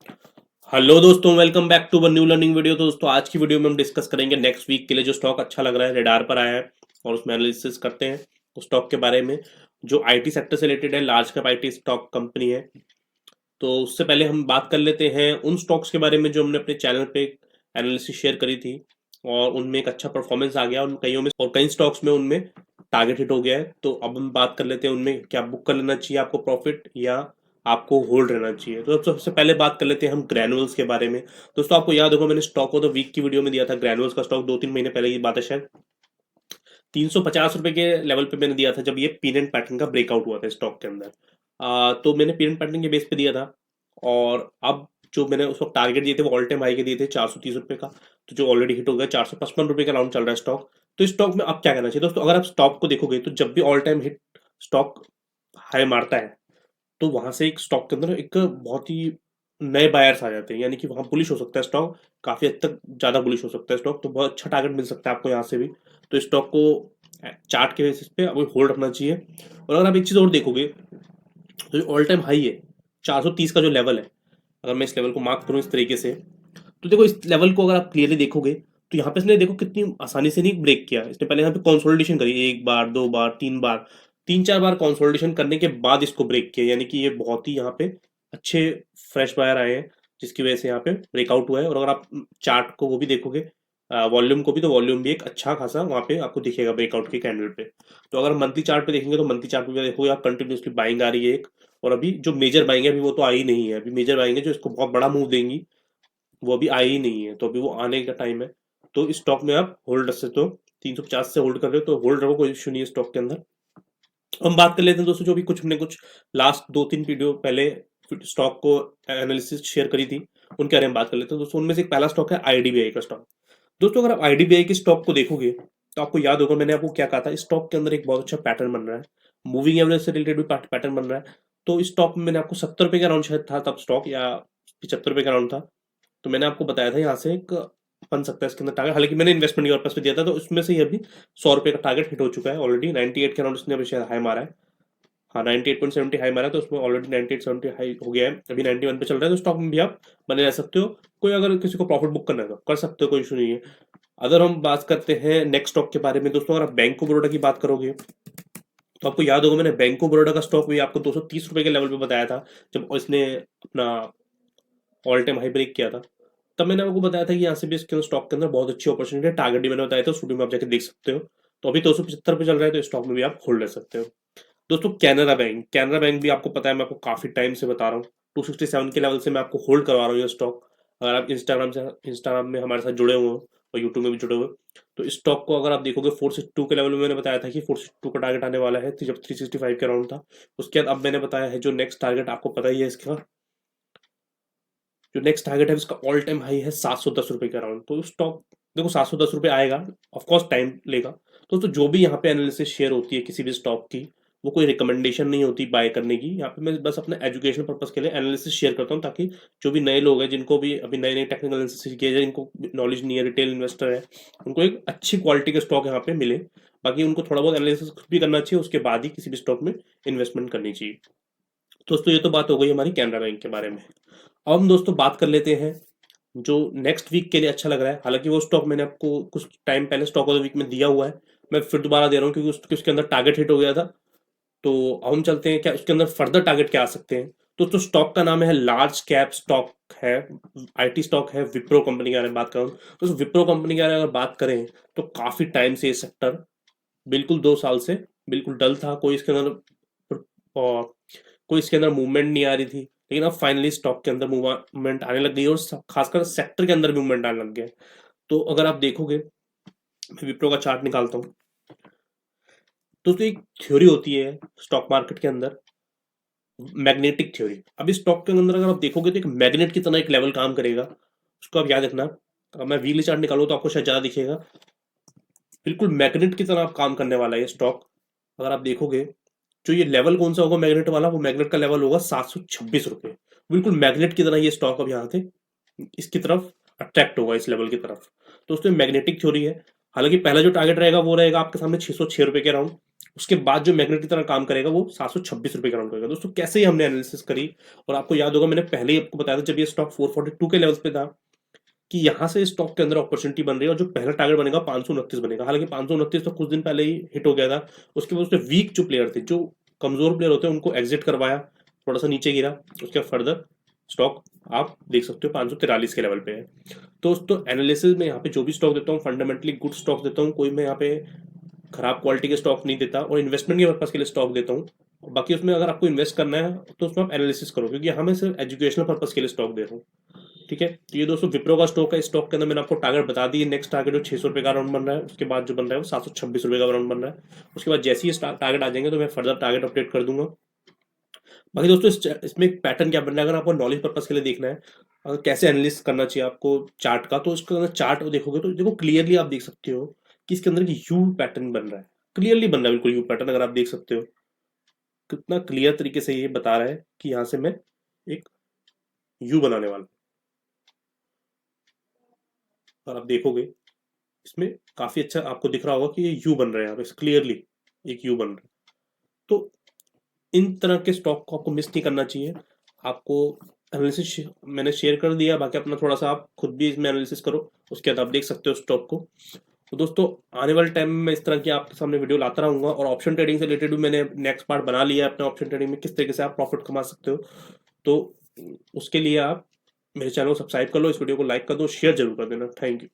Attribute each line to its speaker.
Speaker 1: Hello दोस्तों, welcome back to one new learning video. दोस्तों आज की वीडियो में हम डिस्कस करेंगे नेक्स्ट वीक के लिए जो स्टॉक अच्छा लग रहा है, रेडार पर आया है और उसमें एनालिसिस करते हैं उस स्टॉक के बारे में जो आईटी सेक्टर से रिलेटेड है, large cap IT stock company है। तो उससे पहले हम बात कर लेते हैं उन स्टॉक्स के बारे में जो हमने अपने चैनल पे एनालिसिस शेयर करी थी और उनमें एक अच्छा परफॉर्मेंस आ गया उन कईयों में, और कई स्टॉक्स में उनमें टारगेट हिट हो गया है। तो अब हम बात कर लेते हैं उनमें क्या बुक कर लेना चाहिए आपको प्रॉफिट या आपको होल्ड रहना चाहिए। तो सबसे पहले बात कर लेते हैं हम ग्रैनुअल्स के बारे में। दोस्तों आपको याद होगा मैंने स्टॉक ऑफ द वीक की वीडियो में दिया था ग्रैनुअल्स का स्टॉक, 2-3 महीने पहले की बात है शायद। 350 रुपए के लेवल पे मैंने दिया था जब ये पिन एंड पैटर्न का ब्रेकआउट हुआ था स्टॉक के अंदर। तो मैंने पिन एंड पैटर्न के बेस पे दिया था और अब जो मैंने उस वक्त टारगेट दिए थे वो ऑल टाइम हाई के दिए थे 430 रुपए का, तो जो ऑलरेडी हिट हो गया। 455 रुपए का राउंड चल रहा है स्टॉक। तो इस स्टॉक में अब क्या करना चाहिए दोस्तों, अगर आप स्टॉक को देखोगे तो जब भी all time hit stock high मारता है तो वहां से एक स्टॉक के अंदर एक बहुत ही नए बायर्स आ जाते हैं, यानी कि वहां बुलिश हो सकता है स्टॉक, काफी हद तक ज्यादा बुलिश हो सकता है स्टॉक। तो बहुत अच्छा टारगेट मिल सकता है आपको यहाँ से भी। तो स्टॉक को चार्ट के बेसिस पे आपको होल्ड रखना चाहिए। और अगर आप एक चीज और देखोगे तो ऑल टाइम हाई है 430 का जो लेवल है, अगर मैं इस लेवल को मार्क करूँ इस तरीके से, तो देखो इस लेवल को अगर आप क्लियरली देखोगे तो यहाँ पे इसने देखो कितनी आसानी से नहीं ब्रेक किया। इसने पहले यहाँ पे कंसोलिडेशन करी, एक बार, दो बार, तीन बार, तीन चार बार कंसोलिडेशन करने के बाद इसको ब्रेक किया, यानी कि ये बहुत ही यहाँ पे अच्छे फ्रेश बायर आए हैं जिसकी वजह से यहाँ पे ब्रेकआउट हुआ है। और अगर आप चार्ट को वो भी देखोगे, वॉल्यूम को भी, तो वॉल्यूम भी एक अच्छा खासा वहाँ पे आपको दिखेगा ब्रेकआउट के कैंडल पे। तो अगर मंथली चार्ट पे देखेंगे तो मंथली चार्ट पे भी देखोगे आप कंटिन्यूसली बाइंग आ रही है एक। और अभी जो मेजर बाइंग है अभी वो तो आई नहीं है, अभी मेजर बाइंग है जो इसको बहुत बड़ा मूव देंगी वो अभी आई ही नहीं है, तो अभी वो आने का टाइम है। तो इस स्टॉक में आप होल्ड रख सकते हो। 350 से होल्ड कर रहे हो तो होल्ड रहो, कोई इशू नहीं है स्टॉक के अंदर। हम बात कर लेते हैं दोस्तों जो भी कुछ हमने कुछ लास्ट 2-3 वीडियो पहले स्टॉक को एनालिसिस शेयर करी थी उनके बारे में बात कर लेते हैं दोस्तों। उनमें से एक पहला स्टॉक है आईडीबीआई का स्टॉक। दोस्तों अगर आप आईडीबीआई के स्टॉक को देखोगे तो आपको याद होगा मैंने आपको क्या कहा था, स्टॉक के अंदर एक बहुत अच्छा पैटर्न बन रहा है, मूविंग एवरेज से रिलेटेड भी पैटर्न बन रहा है। तो इस स्टॉक में मैंने आपको 70 रुपए का राउंड शायद था तब स्टॉक, या 75 रुपए का राउंड था। तो मैंने आपको बताया था यहाँ से एक बन सकता है इसके अंदर टारगेट, हालांकि मैंने इन्वेस्टमेंट के पर्पस पे दिया था, तो उसमें से ये अभी 100 रुपए का टारगेट हिट हो चुका है ऑलरेडी। 98 के अराउंड इसने अभी शायद हाई मारा है। हाँ 98.70 हाई मारा है, तो उसमें ऑलरेडी 98.70 हाई हो गया है, अभी 91 पे चल रहा है। तो स्टॉक में भी आप बने रह सकते हो। कोई अगर किसी को प्रॉफिट बुक करना है तो कर सकते हो, कोई इशू नहीं है। अगर हम बात करते हैं नेक्स्ट स्टॉक के बारे में दोस्तों, अगर आप बैंक ऑफ बड़ौदा की बात करोगे तो आपको याद होगा मैंने बैंक ऑफ बड़ौदा का स्टॉक भी आपको 230 रुपए के लेवल पे बताया था जब इसने अपना ऑल टाइम हाई ब्रेक किया था। तब मैंने आपको बताया था कि यहाँ से भी इसके स्टॉक के अंदर बहुत अच्छी अपॉर्चुनिटी है, टारगेट भी मैंने बताया था, स्टूडियो में आप जाके देख सकते हो। तो अभी 275 पे चल रहा है, तो स्टॉक में भी आप होल्ड रह सकते हो। दोस्तों कैनरा बैंक भी आपको पता है, मैं आपको काफी टाइम से बता रहा हूँ 267 के लेवल से मैं आपको होल्ड करवा रहा हूँ ये स्टॉक। अगर आप इंस्टाग्राम में हमारे साथ जुड़े हुए हो और यूट्यूब में भी जुड़े हुए हो, तो इस स्टॉक को अगर आप देखोगे 462 के लेवल में मैंने बताया था कि 462 का टारगेट आने वाला है, तो जब 365 के अराउंड था। उसके बाद अब मैंने बताया है जो नेक्स्ट टारगेट आपको पता ही है इसका, जो नेक्स्ट टारगेट है उसका ऑल टाइम हाई है 710 रुपए के अराउंड। तो स्टॉक देखो 710 रुपए आएगा, ऑफकोर्स टाइम लेगा। तो जो भी यहाँ पे एनालिसिस शेयर होती है किसी भी स्टॉक की, वो कोई रिकमेंडेशन नहीं होती बाय करने की। यहाँ पे मैं बस अपने एजुकेशन पर्पस के लिए एनालिसिस शेयर करता हूँ, ताकि जो भी नए लोग हैं जिनको भी अभी नए नए टेक्निकल एनालिसिस किए जाए, जिनको नॉलेज नहीं है, रिटेल इन्वेस्टर है, उनको एक अच्छी क्वालिटी का स्टॉक यहाँ पे मिले। बाकी उनको थोड़ा बहुत एनालिसिस खुद भी करना चाहिए, उसके बाद ही किसी भी स्टॉक में इन्वेस्टमेंट करनी चाहिए। दोस्तों ये तो बात हो गई हमारी कैनरा बैंक के बारे में। अब हम दोस्तों बात कर लेते हैं जो नेक्स्ट वीक के लिए अच्छा लग रहा है। हालांकि वो स्टॉक मैंने आपको कुछ टाइम पहले स्टॉक ऑफ द वीक में दिया हुआ है, मैं फिर दोबारा दे रहा हूँ क्योंकि उसके अंदर टारगेट हिट हो गया था। तो अब हम चलते हैं क्या उसके अंदर फर्दर टारगेट क्या आ सकते हैं। तो स्टॉक का नाम है लार्ज कैप स्टॉक है, आईटी स्टॉक है, विप्रो कंपनी के बारे में बात करूँ तो उस विप्रो कंपनी के बारे में अगर बात करें तो काफी टाइम से ये सेक्टर बिल्कुल 2 साल से बिल्कुल डल था, और कोई इसके अंदर मूवमेंट नहीं आ रही थी। लेकिन अब फाइनली स्टॉक के अंदर मूवमेंट आने लग गई और खासकर सेक्टर के अंदर मूवमेंट आने लग गया है। तो अगर आप देखोगे, मैं विप्रो का चार्ट निकालता हूँ। दोस्तों एक थ्योरी होती है स्टॉक मार्केट के अंदर, मैग्नेटिक थ्योरी। अब इस स्टॉक के अंदर अगर आप देखोगे तो एक मैग्नेट की तरह एक लेवल काम करेगा, उसको आप याद रखना। अब मैं वीकली चार्ट निकालूँ तो आपको शायद ज्यादा दिखेगा। बिल्कुल मैग्नेट की तरह आप काम करने वाला है ये स्टॉक। अगर आप देखोगे जो ये लेवल कौन सा होगा मैग्नेट वाला, वो मैग्नेट का लेवल होगा 726 रुपये। बिल्कुल मैग्नेट की तरह ये स्टॉक अब यहाँ से इसकी तरफ अट्रैक्ट होगा, इस लेवल की तरफ। तो उसमें मैग्नेटिक थ्योरी है। हालांकि पहला जो टारगेट रहेगा वो रहेगा आपके सामने 606 रुपए के अराउंड, उसके बाद जो मैग्नेट की तरह काम करेगा वो 726 रुपए का राउंड करेगा। दोस्तों कैसे ही हमने एनालिसिस करी, और आपको याद होगा मैंने पहले ही आपको बताया था जब ये स्टॉक 442 के लेवल्स पे था कि यहाँ से स्टॉक के अंदर अपॉर्चुनिटी बन रही है, और जो पहला टारगेट बनेगा 529 बनेगा। हालांकि 529 तो कुछ दिन पहले ही हिट हो गया था। उसके बाद उसमें वीक जो प्लेयर थे, जो कमजोर प्लेयर होते हैं, उनको एग्जिट करवाया, थोड़ा सा नीचे गिरा, उसके बाद फर्दर स्टॉक आप देख सकते हो 543 के लेवल पे है। तो दोस्तों एनालिसिस में यहाँ पे जो भी स्टॉक देता हूँ फंडामेंटली गुड स्टॉक देता हूँ, कोई मैं यहाँ पे खराब क्वालिटी के स्टॉक नहीं देता, और इन्वेस्टमेंट के पर्पज के लिए स्टॉक देता हूँ। बाकी उसमें अगर आपको इन्वेस्ट करना है तो उसमें आप एनालिसिस करो, क्योंकि यहाँ मैं सिर्फ एजुकेशनल पर्पज के लिए स्टॉक दे रहा हूँ। ठीक है, तो ये दोस्तों विप्रो का स्टॉक है। इस स्टॉक के अंदर मैंने आपको टारगेट बता दी। नेक्स्ट टारगेट जो 600 रुपये का राउंड बन रहा है, उसके बाद जो बन रहा है वो 726 रुपये का राउंड बन रहा है। उसके बाद जैसे ही टारगेट आ जाएंगे तो मैं फर्दर टारगेट अपडेट कर दूंगा। बाकी दोस्तों इसमें एक पैटर्न क्या बनना है, अगर आपको नॉलेज पर्पज के लिए देखना है अगर कैसे एनालिसिस करना चाहिए आपको चार्ट का, तो उसके अंदर चार्ट देखोगे तो देखो क्लियरली आप देख सकते हो कि इसके अंदर यू पैटर्न बन रहा है, क्लियरली बन रहा है, बिल्कुल यू पैटर्न अगर आप देख सकते हो कितना क्लियर तरीके से ये बता रहा है कि यहाँ से मैं एक यू बनाने वाला हूं। और आप देखोगे इसमें काफी अच्छा आपको दिख रहा होगा कि ये यू बन रहा है, यहाँ पे क्लियरली एक यू बन रहा है। तो इन तरह के स्टॉक को आपको मिस नहीं करना चाहिए। आपको एनालिसिस मैंने शेयर कर दिया, बाकी अपना थोड़ा सा आप खुद भी इसमें एनालिसिस करो, उसके बाद आप देख सकते हो स्टॉक को। तो दोस्तों आने वाले टाइम में मैं इस तरह की आपके सामने वीडियो लाता रहूंगा, और ऑप्शन ट्रेडिंग से रिलेटेड भी मैंने नेक्स्ट पार्ट बना लिया है अपने ऑप्शन ट्रेडिंग में किस तरीके से आप प्रॉफिट कमा सकते हो। तो उसके लिए आप मेरे चैनल को सब्सक्राइब कर लो, इस वीडियो को लाइक कर दो, शेयर जरूर कर देना। Thank you.